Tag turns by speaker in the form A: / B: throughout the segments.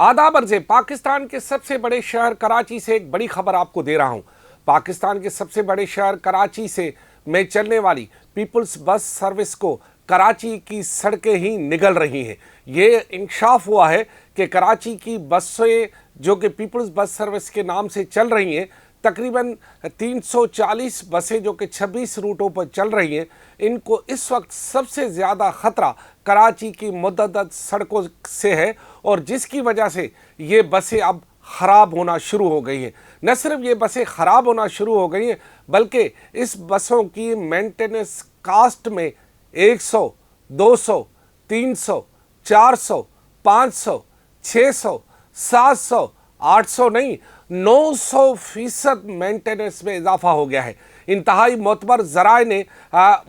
A: आदाब अर्ज़े पाकिस्तान के सबसे बड़े शहर कराची से एक बड़ी खबर आपको दे रहा हूं। पाकिस्तान के सबसे बड़े शहर कराची से में चलने वाली पीपल्स बस सर्विस को कराची की सड़कें ही निगल रही हैं। ये इंकशाफ हुआ है कि कराची की बसें जो कि पीपल्स बस सर्विस के नाम से चल रही हैं, तकरीबन 340 बसें जो कि 26 रूटों पर चल रही हैं, इनको इस वक्त सबसे ज़्यादा ख़तरा कराची की मुतअद्दिद सड़कों से है और जिसकी वजह से ये बसें अब ख़राब होना शुरू हो गई हैं। न सिर्फ ये बसें ख़राब होना शुरू हो गई हैं बल्कि इस बसों की मेंटेनेंस कास्ट में 100, 200, 300, 400, 500, 600, 700, 800 नहीं 900% मेंटेनेंस में इजाफा हो गया है। इंतहाई मोतबर ज़राए ने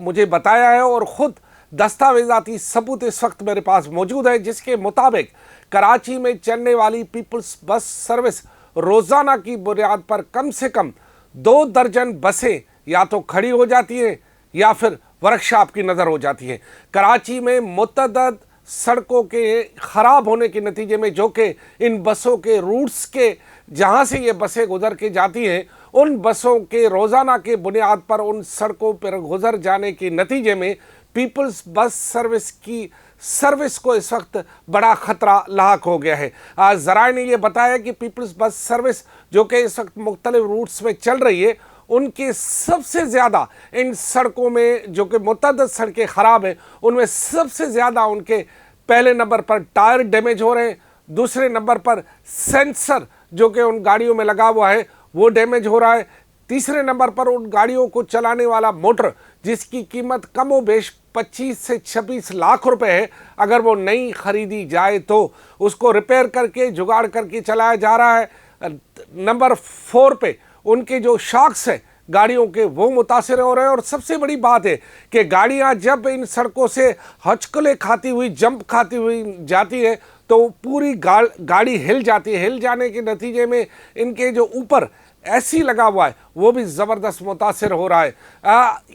A: मुझे बताया है और ख़ुद दस्तावेज़ाती सबूत इस वक्त मेरे पास मौजूद है, जिसके मुताबिक कराची में चलने वाली पीपल्स बस सर्विस रोज़ाना की बुनियाद पर कम से कम 2 दर्जन बसें या तो खड़ी हो जाती हैं या फिर वर्कशॉप की नज़र हो जाती हैं। कराची में मुतअद्दिद सड़कों के ख़राब होने के नतीजे में जो कि इन बसों के रूट्स के जहाँ से ये बसें गुजर के जाती हैं, उन बसों के रोज़ाना के बुनियाद पर उन सड़कों पर गुजर जाने के नतीजे में पीपल्स बस सर्विस की सर्विस को इस वक्त बड़ा ख़तरा लाक हो गया है। ज़राए ने यह बताया कि पीपल्स बस सर्विस जो कि इस वक्त मुख्तलिफ रूट्स में चल रही है, उनके सबसे ज़्यादा इन सड़कों में जो कि मुतअद्दिद सड़कें ख़राब हैं, उनमें सबसे ज़्यादा उनके पहले नंबर पर टायर डैमेज हो रहे हैं, दूसरे नंबर पर सेंसर जो कि उन गाड़ियों में लगा हुआ है वो डैमेज हो रहा है, तीसरे नंबर पर उन गाड़ियों को चलाने वाला मोटर जिसकी कीमत कम व बेश 25 से 26 लाख रुपए है, अगर वो नई खरीदी जाए तो उसको रिपेयर करके जुगाड़ करके चलाया जा रहा है। नंबर 4 पे उनके जो शॉक्स है गाड़ियों के वो मुतासिर हो रहे हैं और सबसे बड़ी बात है कि गाड़ियां जब इन सड़कों से हचकले खाती हुई जंप खाती हुई जाती है तो पूरी गाड़ी हिल जाती है। हिल जाने के नतीजे में इनके जो ऊपर एसी लगा हुआ है वो भी ज़बरदस्त मुतासिर हो रहा है।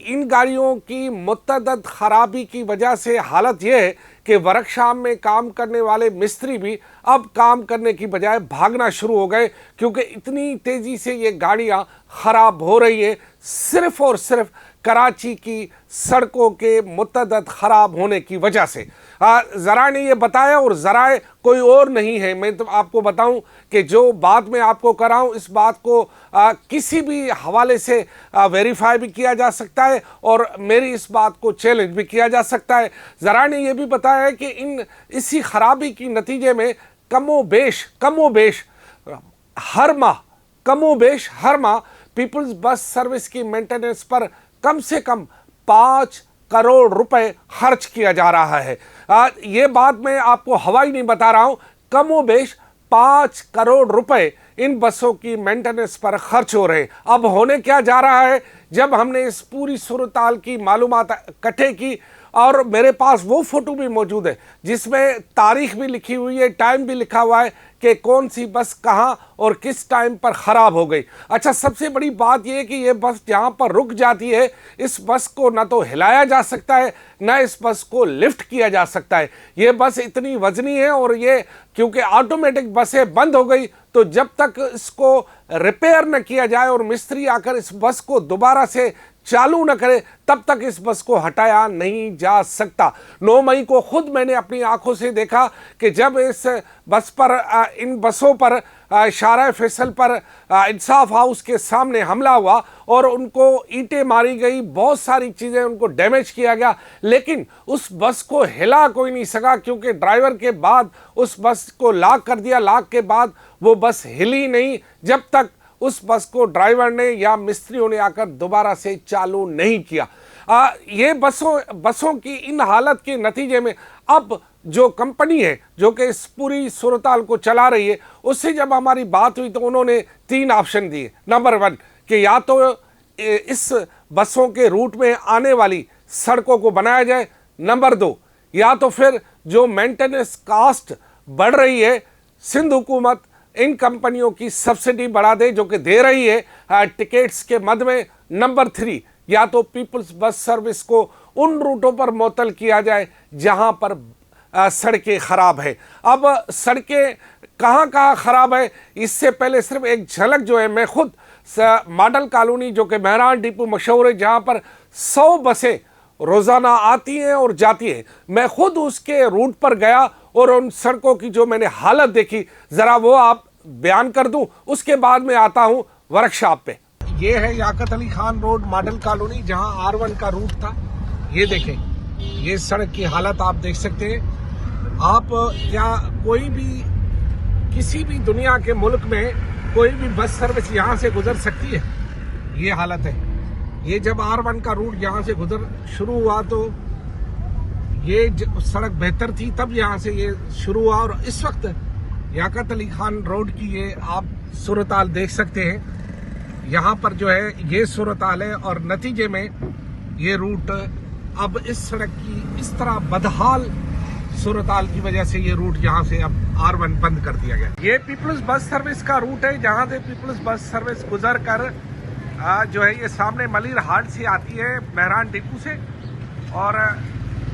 A: इन गाड़ियों की मुतअद्दिद ख़राबी की वजह से हालत ये है कि वर्कशॉप में काम करने वाले मिस्त्री भी अब काम करने की बजाय भागना शुरू हो गए, क्योंकि इतनी तेज़ी से ये गाड़ियाँ ख़राब हो रही हैं सिर्फ़ और सिर्फ कराची की सड़कों के मुतअद्दिद ख़राब होने की वजह से। ज़राए ने यह बताया और ज़राए कोई और नहीं है। मैं तो आपको बताऊं कि जो बात मैं आपको कराऊं इस बात को किसी भी हवाले से वेरीफाई भी किया जा सकता है और मेरी इस बात को चैलेंज भी किया जा सकता है। ज़राए ने यह भी बताया है कि इसी ख़राबी के नतीजे में कमो बेश हर माह पीपल्स बस सर्विस की मेंटेनेंस पर कम से कम 5 करोड़ रुपए खर्च किया जा रहा है। ये बात मैं आपको हवाई नहीं बता रहा हूं, कमोबेश 5 करोड़ रुपए इन बसों की मेंटेनेंस पर खर्च हो रहे हैं। अब होने क्या जा रहा है, जब हमने इस पूरी सूरताल की मालूमात इकट्ठे की और मेरे पास वो फ़ोटो भी मौजूद है जिसमें तारीख भी लिखी हुई है, टाइम भी लिखा हुआ है कि कौन सी बस कहाँ और किस टाइम पर ख़राब हो गई। अच्छा, सबसे बड़ी बात यह है कि ये बस जहाँ पर रुक जाती है इस बस को ना तो हिलाया जा सकता है ना इस बस को लिफ्ट किया जा सकता है। ये बस इतनी वजनी है और ये क्योंकि ऑटोमेटिक बसें बंद हो गई तो जब तक इसको रिपेयर न किया जाए और मिस्त्री आकर इस बस को दोबारा से चालू न करे तब तक इस बस को हटाया नहीं जा सकता। 9 मई को खुद मैंने अपनी आंखों से देखा कि जब इस बस पर इन बसों पर शारा फैसल पर इंसाफ हाउस के सामने हमला हुआ और उनको ईंटें मारी गई, बहुत सारी चीज़ें उनको डैमेज किया गया, लेकिन उस बस को हिला कोई नहीं सका क्योंकि ड्राइवर के बाद उस बस को लॉक कर दिया। लॉक के बाद वो बस हिली नहीं जब तक उस बस को ड्राइवर ने या मिस्त्रियों ने आकर दोबारा से चालू नहीं किया। ये बसों की इन हालत के नतीजे में अब जो कंपनी है जो कि इस पूरी सूरताल को चला रही है उससे जब हमारी बात हुई तो उन्होंने 3 ऑप्शन दिए। नंबर 1 कि या तो इस बसों के रूट में आने वाली सड़कों को बनाया जाए, नंबर 2 या तो फिर जो मेंटेनेंस कास्ट बढ़ रही है सिंध हुकूमत इन कंपनियों की सब्सिडी बढ़ा दे जो कि दे रही है टिकट्स के मद में, नंबर 3 या तो पीपल्स बस सर्विस को उन रूटों पर मुअत्तल किया जाए जहां पर सड़कें ख़राब है। अब सड़कें कहाँ कहाँ ख़राब है, इससे पहले सिर्फ एक झलक जो है, मैं खुद मॉडल कॉलोनी जो कि मेहरान डिपो मशहूर है, जहाँ पर 100 बसें रोज़ाना आती हैं और जाती हैं, मैं खुद उसके रूट पर गया और उन सड़कों की जो मैंने हालत देखी, ज़रा वो आप बयान कर दूं, उसके बाद मैं आता हूं वर्कशॉप पे। ये है Yakat Ali Khan road model colony, जहां R1 का रूट था। ये देखें, ये सड़क की हालत आप देख सकते हैं। आप क्या कोई भी किसी भी दुनिया के मुल्क में कोई भी बस सर्विस यहां से गुजर सकती है? ये हालत है। ये जब R1 का रूट यहाँ से गुजर शुरू हुआ तो ये सड़क बेहतर थी, तब यहाँ से ये शुरू हुआ, और इस वक्त याकत अली खान रोड की ये आप सूरत हाल देख सकते हैं। यहाँ पर जो है ये सूरत हाल है, और नतीजे में ये रूट अब इस सड़क की इस तरह बदहाल सूरत हाल की वजह से ये रूट यहाँ से अब R1 बंद कर दिया गया। ये पीपल्स बस सर्विस का रूट है, जहाँ से पीपल्स बस सर्विस गुजर कर जो है ये सामने मलिर हाट से आती है, मेहरान डिपो से, और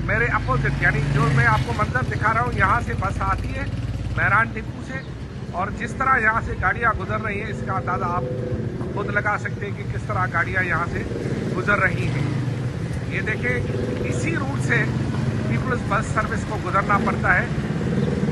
A: मेरे अपोजिट यानी जो मैं आपको मंजर दिखा रहा हूँ, यहाँ से बस आती है मेहरान डिपो से, और जिस तरह यहाँ से गाड़ियाँ गुजर रही हैं, इसका अंदाज़ा आप खुद लगा सकते हैं कि किस तरह गाड़ियाँ यहाँ से गुजर रही हैं। ये देखें, इसी रूट से पीपल्स बस सर्विस को गुजरना पड़ता है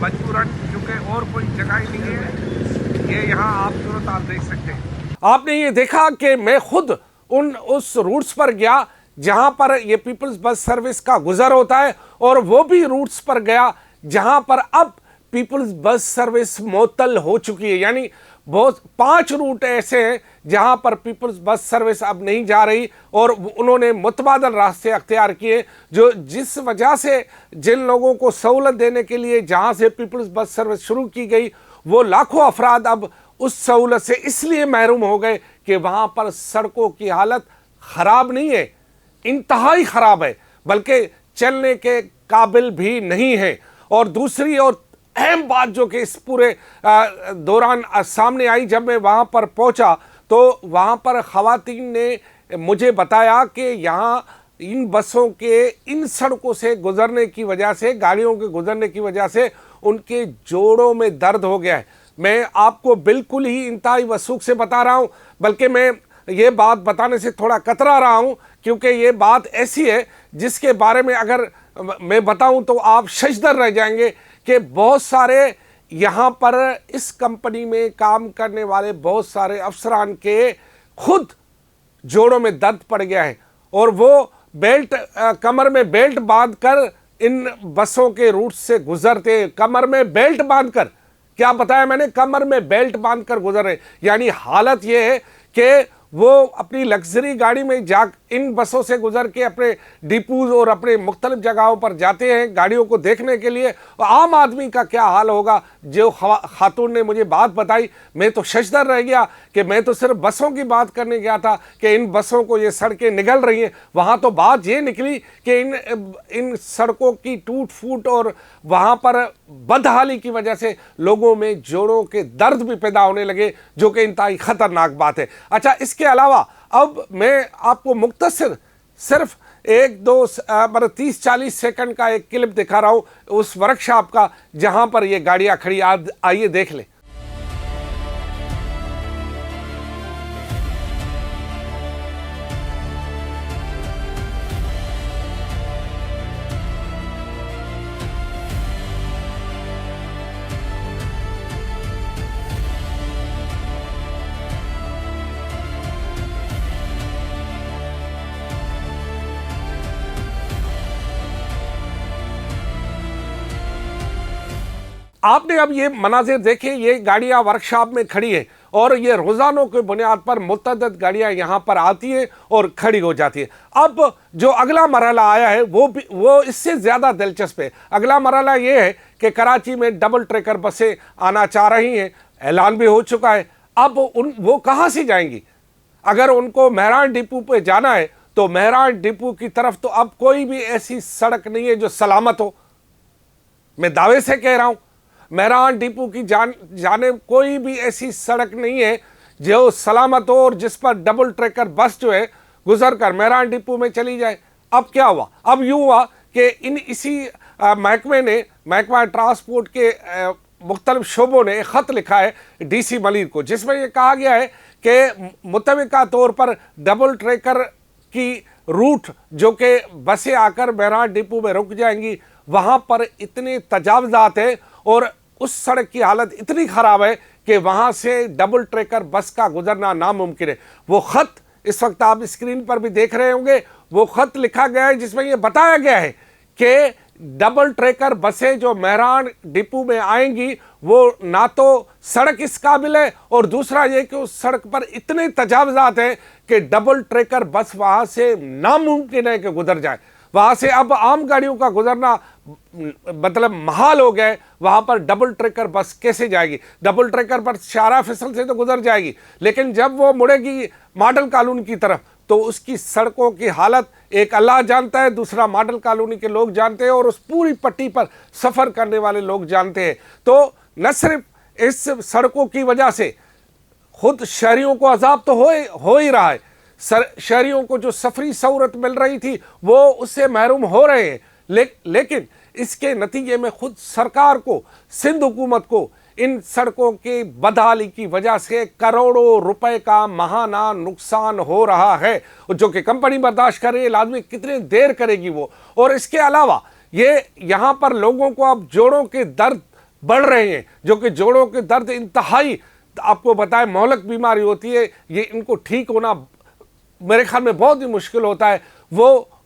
A: मजबूरन, क्योंकि और कोई जगह ही नहीं है। ये यहाँ आप सूरत हाल देख सकते हैं। आपने ये देखा कि मैं खुद उस रूट्स पर गया जहां पर ये पीपल्स बस सर्विस का गुजर होता है, और वो भी रूट्स पर गया जहां पर अब पीपल्स बस सर्विस मुअत्तल हो चुकी है। यानी बहुत 5 रूट ऐसे हैं जहां पर पीपल्स बस सर्विस अब नहीं जा रही, और उन्होंने मुतबादल रास्ते अख्तियार किए, जो जिस वजह से जिन लोगों को सहूलत देने के लिए जहां से पीपल्स बस सर्विस शुरू की गई, वो लाखों अफराद अब उस सहूलत से इसलिए महरूम हो गए कि वहाँ पर सड़कों की हालत ख़राब नहीं है, इंतहाई ख़राब है, बल्कि चलने के काबिल भी नहीं है। और दूसरी और अहम बात जो कि इस पूरे दौरान सामने आई, जब मैं वहाँ पर पहुँचा तो वहाँ पर ख़वातीन ने मुझे बताया कि यहाँ इन बसों के इन सड़कों से गुज़रने की वजह से, गाड़ियों के गुज़रने की वजह से उनके जोड़ों में दर्द हो गया है। मैं आपको बिल्कुल ही इंतहाई वसूख से बता रहा हूँ, बल्कि मैं ये बात बताने से थोड़ा कतरा रहा हूँ, क्योंकि ये बात ऐसी है जिसके बारे में अगर मैं बताऊँ तो आप शशदर रह जाएंगे कि बहुत सारे यहाँ पर इस कंपनी में काम करने वाले बहुत सारे अफसरान के खुद जोड़ों में दर्द पड़ गया है, और वो बेल्ट कमर में बेल्ट बांधकर इन बसों के रूट से गुजरते, कमर में बेल्ट बांधकर, क्या बताया मैंने, कमर में बेल्ट बांधकर गुजर रहे। यानी हालत ये है कि वो अपनी लग्जरी गाड़ी में जा इन बसों से गुजर के अपने डिपोज और अपने मुख्तलिफ जगहों पर जाते हैं गाड़ियों को देखने के लिए। और आम आदमी का क्या हाल होगा? जो खातून ने मुझे बात बताई, मैं तो शशदर रह गया कि मैं तो सिर्फ बसों की बात करने गया था कि इन बसों को ये सड़कें निगल रही हैं। वहाँ तो बात ये निकली कि इन सड़कों की टूट फूट और वहाँ पर बदहाली की वजह से लोगों में जोड़ों के दर्द भी पैदा होने लगे, जो कि इंतहाई ख़तरनाक बात है। अच्छा, इसके अलावा अब मैं आपको मुख्तसर सिर्फ 1-2 मतलब 30-40 सेकंड का एक क्लिप दिखा रहा हूँ उस वर्कशॉप का जहाँ पर ये गाड़ियाँ खड़ी। आइए देख लें। आपने अब ये मनाजिर देखे, ये गाड़ियां वर्कशॉप में खड़ी हैं और ये रोज़ानों के बुनियाद पर मुतअद्दिद गाड़ियां यहाँ पर आती हैं और खड़ी हो जाती हैं। अब जो अगला मरहला आया है वो इससे ज़्यादा दिलचस्प है। अगला मरहला ये है कि कराची में डबल ट्रैकर बसें आना चाह रही हैं, ऐलान भी हो चुका है। अब वो कहाँ से जाएंगी? अगर उनको मेहरान डिपो पे जाना है तो मेहरान डिपो की तरफ तो अब कोई भी ऐसी सड़क नहीं है जो सलामत हो। मैं दावे से कह रहा हूँ, मेहरान डिपो की जाने कोई भी ऐसी सड़क नहीं है जो सलामत हो और जिस पर डबल ट्रैकर बस जो है गुजर कर मेहरान डिपो में चली जाए। अब क्या हुआ? अब यूँ हुआ कि इसी महकमा ट्रांसपोर्ट के मुख्तलिफ शोबों ने एक ख़त लिखा है DC मलिक को, जिसमें यह कहा गया है कि मुतविका तौर पर डबल ट्रैकर की रूट जो कि बसें आकर मेहरान डिपो में रुक जाएंगी, वहाँ पर इतने तजावज़ात हैं और उस सड़क की हालत इतनी ख़राब है कि वहाँ से डबल ट्रैकर बस का गुजरना नामुमकिन है। वो ख़त इस वक्त आप स्क्रीन पर भी देख रहे होंगे, वो ख़त लिखा गया है जिसमें यह बताया गया है कि डबल ट्रैकर बसें जो मेहरान डिपो में आएंगी वो ना तो सड़क इस काबिल है और दूसरा ये कि उस सड़क पर इतने तजावज़ात हैं कि डबल ट्रैकर बस वहाँ से नामुमकिन है कि गुजर जाए। वहाँ से अब आम गाड़ियों का गुजरना मतलब महाल हो गया है। वहाँ पर डबल ट्रैकर बस कैसे जाएगी? डबल ट्रैकर बस शारा फिसल से तो गुजर जाएगी, लेकिन जब वो मुड़ेगी मॉडल कॉलोनी की तरफ तो उसकी सड़कों की हालत एक अल्लाह जानता है, दूसरा मॉडल कॉलोनी के लोग जानते हैं और उस पूरी पट्टी पर सफ़र करने वाले लोग जानते हैं। तो न सिर्फ इस सड़कों की वजह से खुद शहरियों को अजाब तो हो ही रहा है, शहरियों को जो सफरी सहूलत मिल रही थी वो उससे महरूम हो रहे हैं, लेकिन इसके नतीजे में खुद सरकार को, सिंध हुकूमत को इन सड़कों की बदहाली की वजह से करोड़ों रुपए का महाना नुकसान हो रहा है, जो कि कंपनी बर्दाश्त कर रही है। लाजमी कितनी देर करेगी वो। और इसके अलावा ये यहाँ पर लोगों को अब जोड़ों के दर्द बढ़ रहे हैं, जो कि जोड़ों के दर्द इंतहाई, आपको बताएं मोहलक बीमारी होती है, ये इनको ठीक होना मेरे ख्याल में बहुत ही मुश्किल होता है।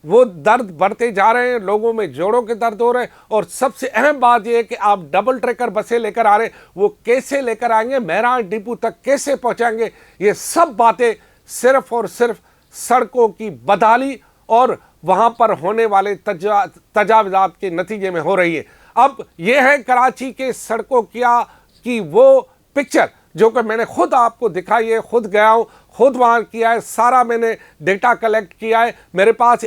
A: वो दर्द बढ़ते जा रहे हैं, लोगों में जोड़ों के दर्द हो रहे हैं। और सबसे अहम बात यह है कि आप डबल ट्रैकर बसें लेकर आ रहे हैं, वो कैसे लेकर आएंगे, मेहरान डिपो तक कैसे पहुंचाएंगे? ये सब बातें सिर्फ और सिर्फ सड़कों की बदहाली और वहां पर होने वाले तजावज़ात के नतीजे में हो रही है। अब यह है कराची के सड़कों की वो पिक्चर जो कि मैंने खुद आपको दिखाई है, खुद गया हूँ, खुद वहाँ किया है, सारा मैंने डेटा कलेक्ट किया है। मेरे पास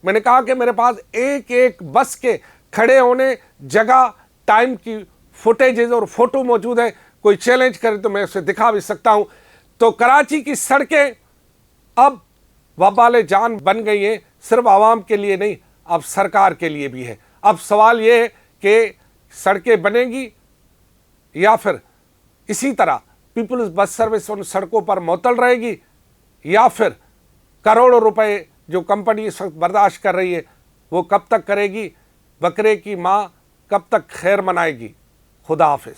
A: मैंने कहा कि मेरे पास एक बस के खड़े होने, जगह, टाइम की फुटेजेस और फोटो मौजूद है। कोई चैलेंज करे तो मैं उसे दिखा भी सकता हूँ। तो कराची की सड़कें अब वबाल जान बन गई हैं, सिर्फ आवाम के लिए नहीं, अब सरकार के लिए भी है। अब सवाल ये है कि सड़कें बनेंगी या फिर इसी तरह पीपल्स बस सर्विस उन सड़कों पर मुअत्तल रहेगी, या फिर करोड़ों रुपए जो कंपनी इस वक्त बर्दाश्त कर रही है वो कब तक करेगी? बकरे की माँ कब तक खैर मनाएगी? खुदा हाफिज़।